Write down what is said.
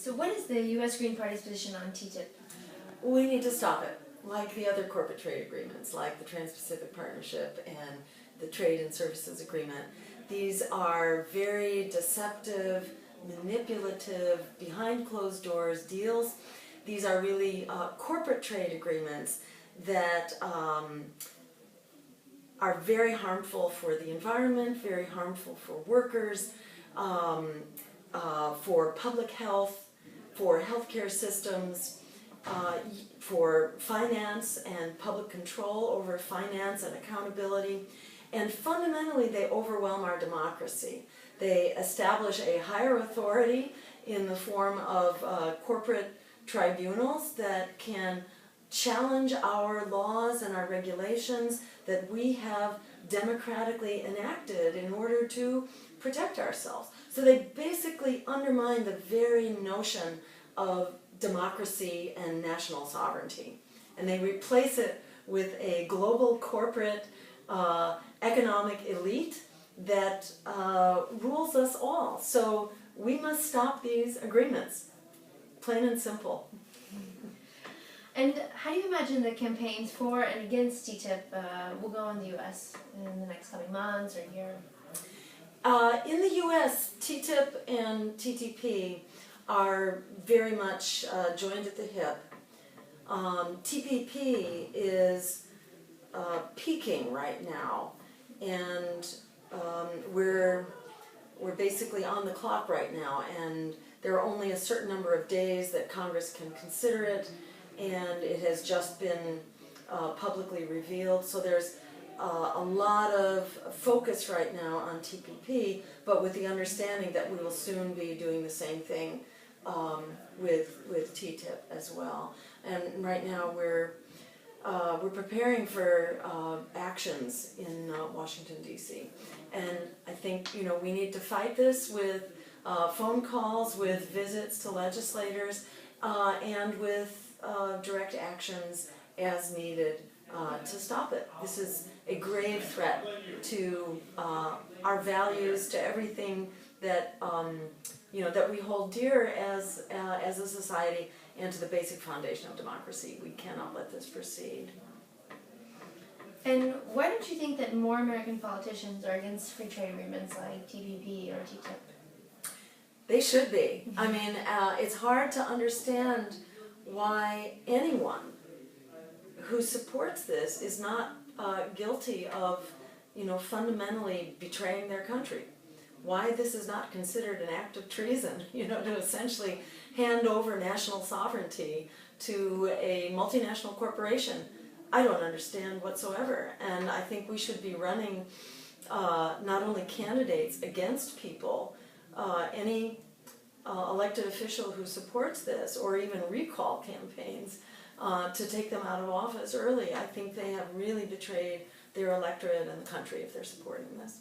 So what is the U.S. Green Party's position on TTIP? We need to stop it, like the other corporate trade agreements, like the Trans-Pacific Partnership and the Trade and Services Agreement. These are very deceptive, manipulative, behind closed doors deals. These are really corporate trade agreements that are very harmful for the environment, very harmful for workers, for public health, for healthcare systems, for finance and public control over finance and accountability. And fundamentally, they overwhelm our democracy. They establish a higher authority in the form of corporate tribunals that can challenge our laws and our regulations that we have democratically enacted in order to protect ourselves. So they basically undermine the very notion of democracy and national sovereignty. And they replace it with a global corporate economic elite that rules us all. So we must stop these agreements, plain and simple. And how do you imagine the campaigns for and against TTIP will go in the U.S. in the next coming months or year? In the U.S., TTIP and TTP are very much joined at the hip. TPP is peaking right now, and we're basically on the clock right now, and there are only a certain number of days that Congress can consider it, and it has just been publicly revealed. So there's a lot of focus right now on TPP, but with the understanding that we will soon be doing the same thing with TTIP as well. And right now we're preparing for actions in Washington, D.C. And I think we need to fight this with phone calls, with visits to legislators, and with direct actions as needed to stop it. This is a grave threat to our values, to everything that that we hold dear as a society, and to the basic foundation of democracy. We cannot let this proceed. And why don't you think that more American politicians are against free trade agreements like TPP or TTIP? They should be. I mean, it's hard to understand why anyone who supports this is not guilty of, fundamentally betraying their country. Why this is not considered an act of treason, to essentially hand over national sovereignty to a multinational corporation, I don't understand whatsoever. And I think we should be running not only candidates against people, any elected official who supports this, or even recall campaigns to take them out of office early. I think they have really betrayed their electorate and the country if they're supporting this.